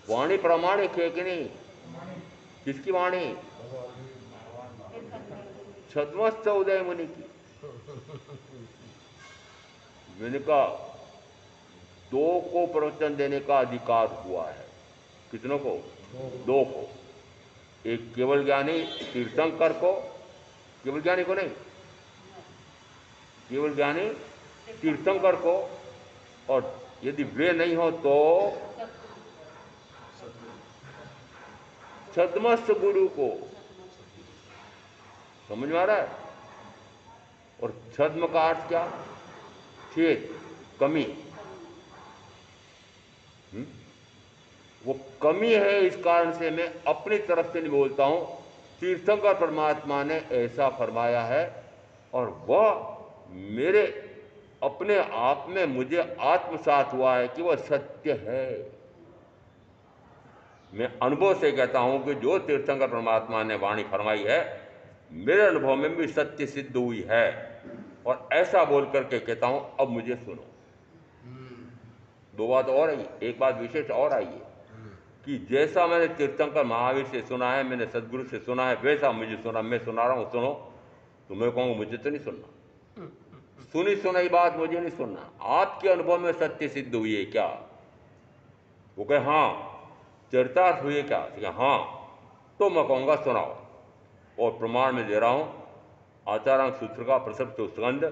वाणी प्रामाणिक है कि नहीं? किसकी वाणी? छद्मस्त उदय मुनि की। मैंने कहा 2 को प्रवचन देने का अधिकार हुआ है। कितनों को? 2 को। एक केवल ज्ञानी तीर्थंकर को, केवल ज्ञानी को नहीं, केवल ज्ञानी तीर्थंकर को, और यदि वे नहीं हो तो छद्मस्त गुरु को। समझ में आ रहा है? और छद्म का अर्थ क्या? छेद, कमी। वो कमी है, इस कारण से मैं अपनी तरफ से नहीं बोलता हूं, तीर्थंकर परमात्मा ने ऐसा फरमाया है, और वह मेरे अपने आप में मुझे आत्मसात हुआ है कि वह सत्य है। मैं अनुभव से कहता हूं कि जो तीर्थंकर परमात्मा ने वाणी फरमाई है, मेरे अनुभव में भी सत्य सिद्ध हुई है। और ऐसा बोल करके कहता हूं, अब मुझे सुनो। 2 बात और आई, एक बात विशेष और आई है कि जैसा मैंने तीर्थंकर महावीर से सुना है, मैंने सदगुरु से सुना है, वैसा मुझे सुना, मैं सुना रहा हूं, सुनो। तो मैं कहूँगा मुझे तो नहीं सुनना, सुनी सुनाई बात मुझे नहीं सुनना, आपके अनुभव में सत्य सिद्ध हुई है क्या? वो कहे हाँ। चरितार्थ हुई है क्या? हाँ। तो मैं कहूँगा सुनाओ, और प्रमाण में दे रहा हूँ। आचार्य सूत्र का प्रसव तो सुगंध,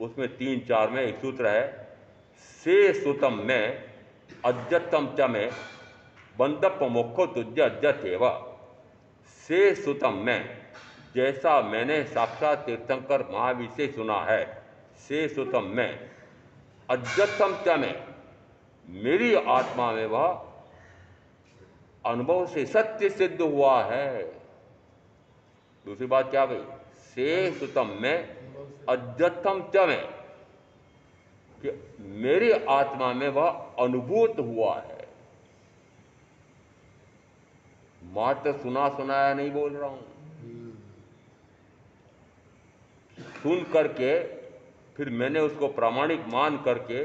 उसमें 3-4 में एक सूत्र है, से सुतम में अद्यतम च में बंदप मुखो तुज्य अद्यत एव। से सुतम में, जैसा मैंने साक्षात तीर्थंकर महावीर से सुना है, से सुतम में अद्यतम च में, मेरी आत्मा में वह अनुभव से सत्य सिद्ध हुआ है। दूसरी बात क्या गई? से सुतम में अद्यतम च में, कि मेरी आत्मा में वह अनुभूत हुआ है। मात्र सुना सुनाया नहीं बोल रहा हूं, सुन करके फिर मैंने उसको प्रामाणिक मान करके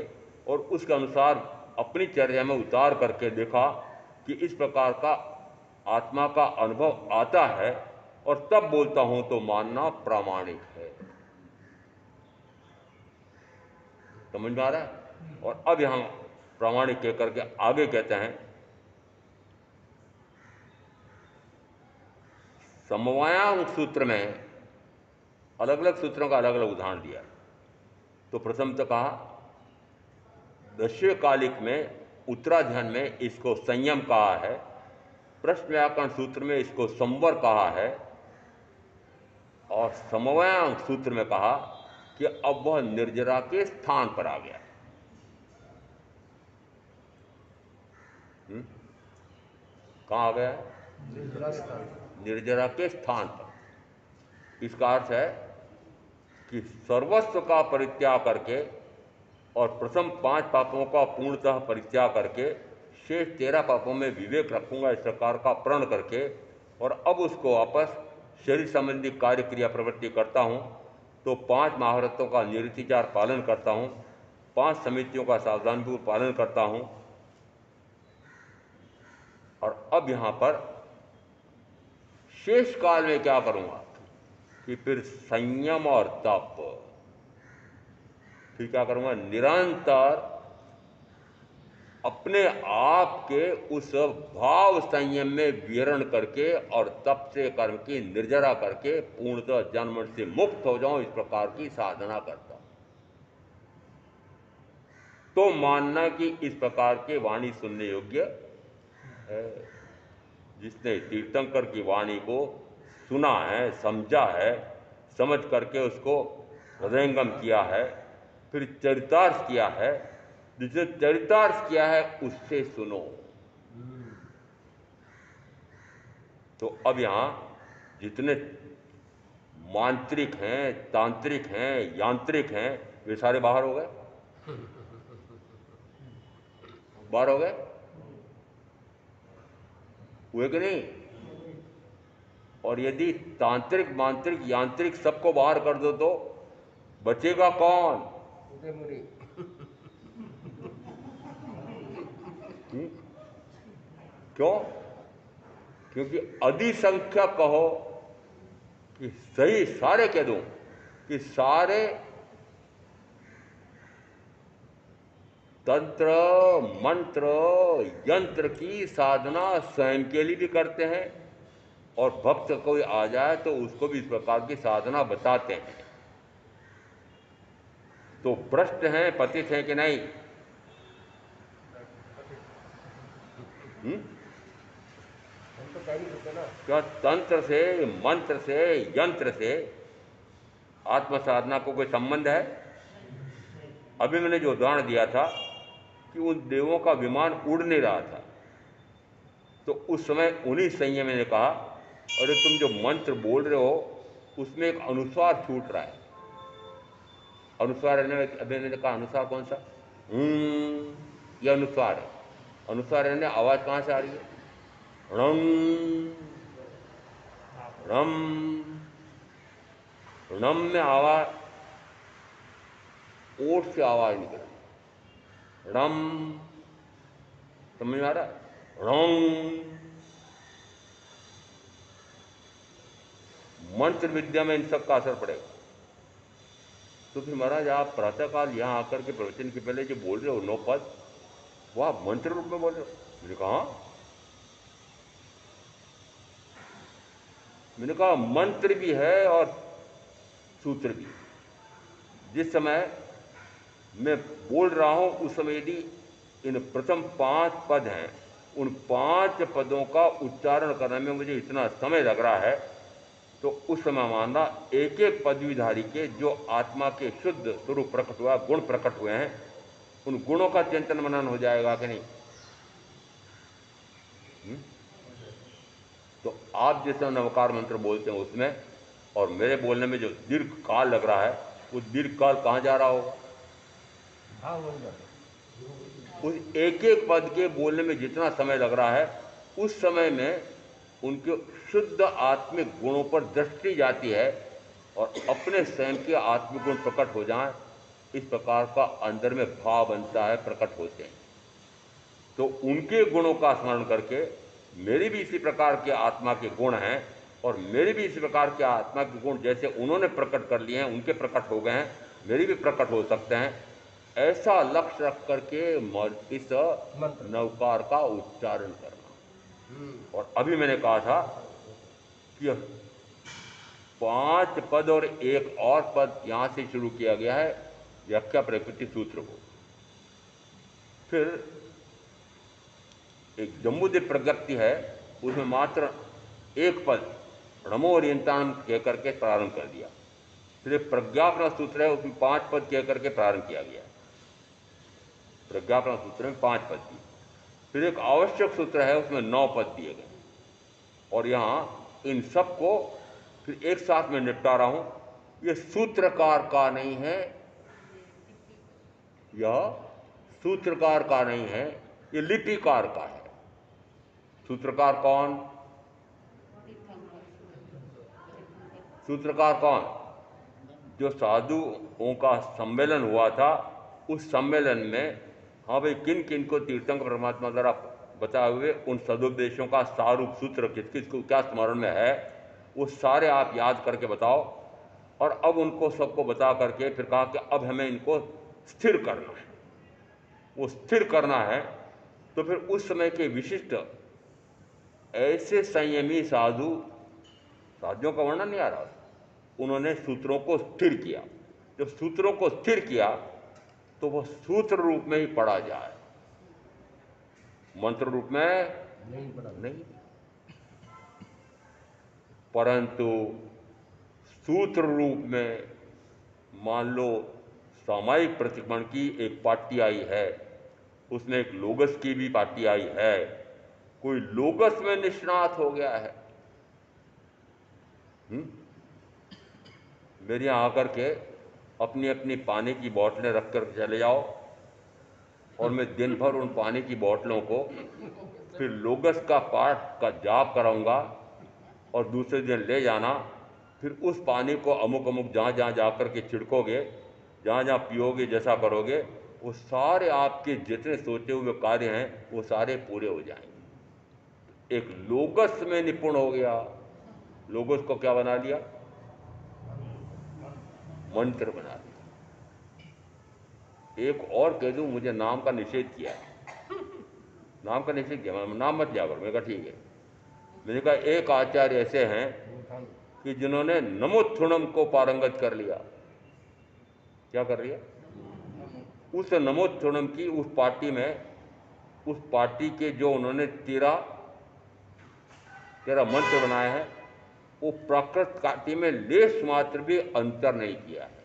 और उसके अनुसार अपनी चर्या में उतार करके देखा कि इस प्रकार का आत्मा का अनुभव आता है और तब बोलता हूं तो मानना प्रामाणिक है। समझ में आ रहा है? और अब यहां प्रामाणिक कह करके आगे कहते हैं, समवायांग सूत्र में अलग अलग सूत्रों का अलग अलग उदाहरण दिया। तो प्रथम तो कहा दशे कालिक में उत्तराध्यान में इसको संयम कहा है, प्रश्न व्याकरण सूत्र में इसको संवर कहा है, और समवायांग सूत्र में कहा कि अब वह निर्जरा के स्थान पर आ गया। कहां आ गया? निर्जरा के स्थान पर। इसका अर्थ है कि सर्वस्व का परित्याग करके और प्रथम 5 पापों का पूर्णतः परित्याग करके शेष 13 पापों में विवेक रखूंगा, इस प्रकार का प्रण करके, और अब उसको वापस शरीर संबंधी कार्य क्रिया प्रवृत्ति करता हूं तो 5 महाव्रतों का निरतिचार पालन करता हूं, 5 समितियों का सावधानीपूर्वक पालन करता हूं। और अब यहां पर शेष काल में क्या करूंगा कि फिर संयम और तप, फिर क्या करूंगा, निरंतर अपने आप के उस भाव संयम में विहरण करके और तप से कर्म की निर्जरा करके पूर्णतः जन्म से मुक्त हो जाऊं, इस प्रकार की साधना करता हूं। तो मानना कि इस प्रकार के वाणी सुनने योग्य है। जिसने तीर्थंकर की वाणी को सुना है, समझा है, समझ करके उसको हृदयंगम किया है, फिर चरितार्थ किया है, जिसने चरितार्थ किया है उससे सुनो। तो अब यहां जितने मांत्रिक हैं, तांत्रिक हैं, यांत्रिक हैं, वे सारे बाहर हो गए। बाहर हो गए हुए कि नहीं? और यदि तांत्रिक, मांत्रिक, यांत्रिक सबको बाहर कर दो तो बचेगा कौन? क्यों? क्योंकि अधिसंख्या कहो कि सही सारे कह दूं कि सारे तंत्र, मंत्र, यंत्र की साधना स्वयं के लिए भी करते हैं, और भक्त कोई आ जाए तो उसको भी इस प्रकार की साधना बताते हैं। तो भ्रष्ट हैं, पतित हैं कि नहीं? क्या तंत्र से, मंत्र से, यंत्र से आत्म साधना को कोई संबंध है? अभी मैंने जो उदाहरण दिया था कि उन देवों का विमान उड़ नहीं रहा था, तो उस समय उन्हीं संयम ने कहा, अरे तुम जो मंत्र बोल रहे हो उसमें एक अनुस्वार छूट रहा है। अनुस्वार है, अभी मैंने कहा अनुस्वार कौन सा? यह अनुस्वार है। अनुस्वार है, आवाज कहां से आ रही है? रम रम रम में आवाज, ओठ से आवाज निकल रही, रम। समझ में आ रहा है? रम। मंत्र विद्या में इन सब का असर पड़ेगा। तो फिर महाराज आप प्रातःकाल यहां आकर के प्रवचन के पहले जो बोल रहे हो 9 पद, वो आप मंत्र रूप में बोल रहे हो? मैंने कहा मंत्र भी है और सूत्र भी। जिस समय मैं बोल रहा हूं उस समय यदि इन प्रथम 5 पद हैं, उन 5 पदों का उच्चारण करने में मुझे इतना समय लग रहा है, तो उस समय मानना एक एक पदवीधारी के जो आत्मा के शुद्ध स्वरूप प्रकट हुआ, गुण प्रकट हुए हैं, उन गुणों का चिंतन मनन हो जाएगा कि नहीं? तो आप जैसे नवकार मंत्र बोलते हैं उसमें और मेरे बोलने में जो दीर्घ काल लग रहा है, वो दीर्घ काल कहाँ जा रहा होगा? उस एक एक पद के बोलने में जितना समय लग रहा है, उस समय में उनके शुद्ध आत्मिक गुणों पर दृष्टि जाती है और अपने स्वयं के आत्मगुण प्रकट हो जाएं, इस प्रकार का अंदर में भाव बनता है, प्रकट होते हैं। तो उनके गुणों का स्मरण करके मेरी भी इसी प्रकार के आत्मा के गुण हैं और मेरे भी इसी प्रकार के आत्मा के गुण जैसे उन्होंने प्रकट कर लिए हैं, उनके प्रकट हो गए हैं, मेरे भी प्रकट हो सकते हैं, ऐसा लक्ष्य रख करके इस नवकार का उच्चारण करना। और अभी मैंने कहा था कि 5 पद और एक और पद यहां से शुरू किया गया है व्याख्या प्रकृति सूत्र को। फिर एक जम्बूद्वीप प्रज्ञप्ति है, उसमें मात्र एक पद नमो ओरियंतान कह करके प्रारंभ कर दिया। फिर एक प्रज्ञापना सूत्र है, उसमें 5 पद कह करके प्रारंभ किया गया। प्रज्ञापना सूत्र में 5 पद दिए। फिर एक आवश्यक सूत्र है, उसमें 9 पद दिए गए। और यहाँ इन सब को फिर एक साथ में निपटा रहा हूं। यह सूत्रकार का नहीं है, यह सूत्रकार का नहीं है, यह लिपिकार का है। सूत्रकार कौन? सूत्रकार कौन? जो साधुओं का सम्मेलन हुआ था, उस सम्मेलन में हाँ भाई किन किन को तीर्थंकर परमात्मा द्वारा बताए हुए उन सदुपदेशों का सारूप सूत्र किस किस को क्या स्मरण में है, वो सारे आप याद करके बताओ। और अब उनको सबको बता करके फिर कहा कि अब हमें इनको स्थिर करना है। वो स्थिर करना है तो फिर उस समय के विशिष्ट ऐसे संयमी साधुओं का वर्णन नहीं आ रहा, उन्होंने सूत्रों को स्थिर किया। जब सूत्रों को स्थिर किया तो वह सूत्र रूप में ही पढ़ा जाए, मंत्र रूप में नहीं। परंतु सूत्र रूप में मान लो सामायिक प्रतिक्रमण की एक पाठी आई है, उसमें एक लोगस की भी पाठी आई है, कोई लोगस में निष्णात हो गया है। मेरे यहाँ आकर के अपनी अपनी पानी की बोतलें रख कर चले जाओ और मैं दिन भर उन पानी की बोतलों को फिर लोगस का पाठ का जाप कराऊंगा और दूसरे दिन ले जाना, फिर उस पानी को अमुक अमुक जहाँ जहाँ जाकर के छिड़कोगे, जहाँ जहाँ पियोगे, जैसा करोगे, वो सारे आपके जितने सोचे हुए कार्य हैं वो सारे पूरे हो जाएंगे। एक लोगस में निपुण हो गया, लोगस को क्या बना लिया? मंत्र बना दिया। एक और कह दूं, मुझे नाम का निषेध किया, नाम का निषेध किया, नाम मत लिया करो। मैंने कहा ठीक है। मैंने कहा एक आचार्य ऐसे हैं कि जिन्होंने नमोत्थुणम को पारंगत कर लिया। क्या कर लिया? उस नमोत्थुणम की उस पार्टी में, उस पार्टी के जो उन्होंने 13 मंत्र बनाए हैं, वो प्राकृत पार्टी में लेश मात्र भी अंतर नहीं किया है,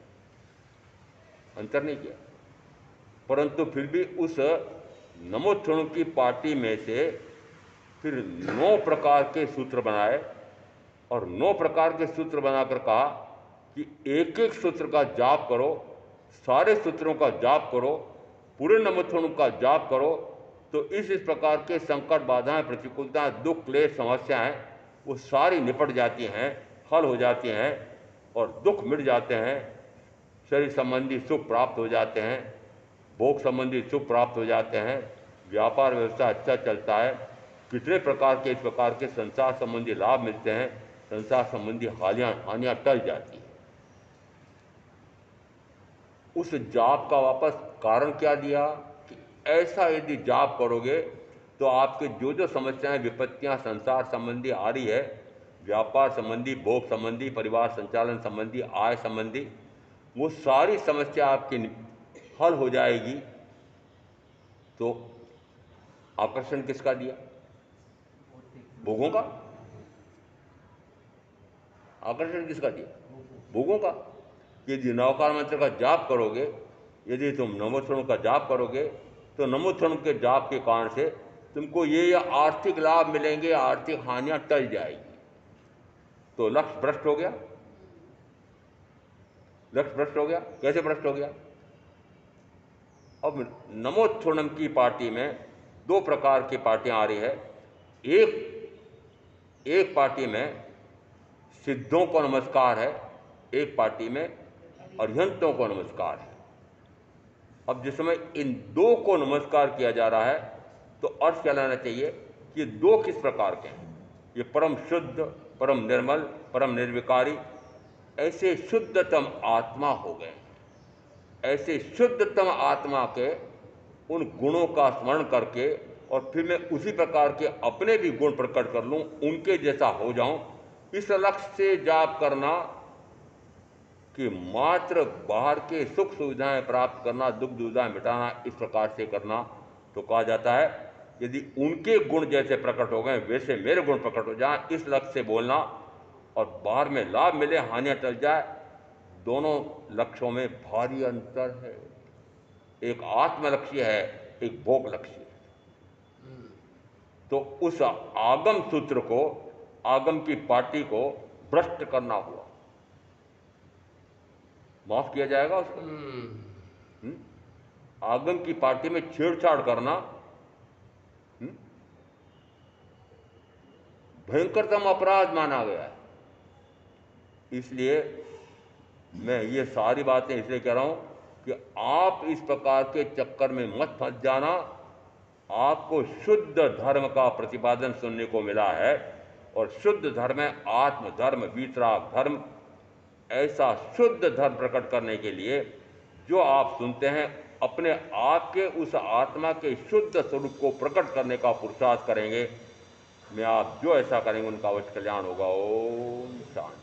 अंतर नहीं किया। परंतु फिर भी उस नमोत्थुणम की पार्टी में से फिर 9 प्रकार के सूत्र बनाए और 9 प्रकार के सूत्र बनाकर कहा कि एक एक सूत्र का जाप करो, सारे सूत्रों का जाप करो, पूरे नमोत्थुणम का जाप करो, तो इस प्रकार के संकट, बाधाएं, प्रतिकूलताएं, दुख, क्लेश, समस्याएं वो सारी निपट जाती हैं, हल हो जाती हैं और दुख मिट जाते हैं, शरीर संबंधी सुख प्राप्त हो जाते हैं, भोग संबंधी सुख प्राप्त हो जाते हैं, व्यापार व्यवसाय अच्छा चलता है, कितने प्रकार के इस प्रकार के संसार संबंधी लाभ मिलते हैं, संसार संबंधी हानियां टल जाती है। उस जाप का वापस कारण क्या दिया कि ऐसा यदि जाप करोगे तो आपके जो जो समस्याएं, विपत्तियां संसार संबंधी आ रही है, व्यापार संबंधी, भोग संबंधी, परिवार संचालन संबंधी, आय संबंधी, वो सारी समस्या आपकी हल हो जाएगी। तो आकर्षण किसका दिया? भोगों का। आकर्षण किसका दिया? भोगों का। यदि नवकार मंत्र का जाप करोगे, यदि तुम नमोत्थुणम का जाप करोगे, तो नमोत्थुणम के जाप के कारण से तुमको ये आर्थिक लाभ मिलेंगे, आर्थिक हानियां टल जाएगी। तो लक्ष्य भ्रष्ट हो गया। लक्ष्य भ्रष्ट हो गया। कैसे भ्रष्ट हो गया? अब नमोत्थुणम की पार्टी में 2 प्रकार की पार्टियां आ रही है। एक पार्टी में सिद्धों को नमस्कार है, एक पार्टी में अरिहंतों को नमस्कार है। अब जिस समय इन दो को नमस्कार किया जा रहा है तो अर्थ क्या लाना चाहिए कि ये दो किस प्रकार के हैं? ये परम शुद्ध, परम निर्मल, परम निर्विकारी, ऐसे शुद्धतम आत्मा हो गए। ऐसे शुद्धतम आत्मा के उन गुणों का स्मरण करके और फिर मैं उसी प्रकार के अपने भी गुण प्रकट कर लूं, उनके जैसा हो जाऊं, इस लक्ष्य से जाप करना कि मात्र बाहर के सुख सुविधाएं प्राप्त करना, दुख दुविधाएं मिटाना, इस प्रकार से करना, तो कहा जाता है यदि उनके गुण जैसे प्रकट हो गए वैसे मेरे गुण प्रकट हो जाएं, इस लक्ष्य से बोलना और बाहर में लाभ मिले हानियां टल जाए, दोनों लक्ष्यों में भारी अंतर है। एक आत्म लक्ष्य है, एक भोग लक्ष्य है। तो उस आगम सूत्र को, आगम की पार्टी को भ्रष्ट करना हुआ, माफ किया जाएगा उसको। आगम की पार्टी में छेड़छाड़ करना भयंकरतम अपराध माना गया है। इसलिए मैं ये सारी बातें इसलिए कह रहा हूं कि आप इस प्रकार के चक्कर में मत फंस जाना। आपको शुद्ध धर्म का प्रतिपादन सुनने को मिला है और शुद्ध धर्म है आत्मधर्म, वीतराग धर्म। ऐसा शुद्ध धर्म प्रकट करने के लिए जो आप सुनते हैं, अपने आप के उस आत्मा के शुद्ध स्वरूप को प्रकट करने का पुरुषार्थ करेंगे। मैं आप जो ऐसा करेंगे उनका अवश्य कल्याण होगा। ओम शांति।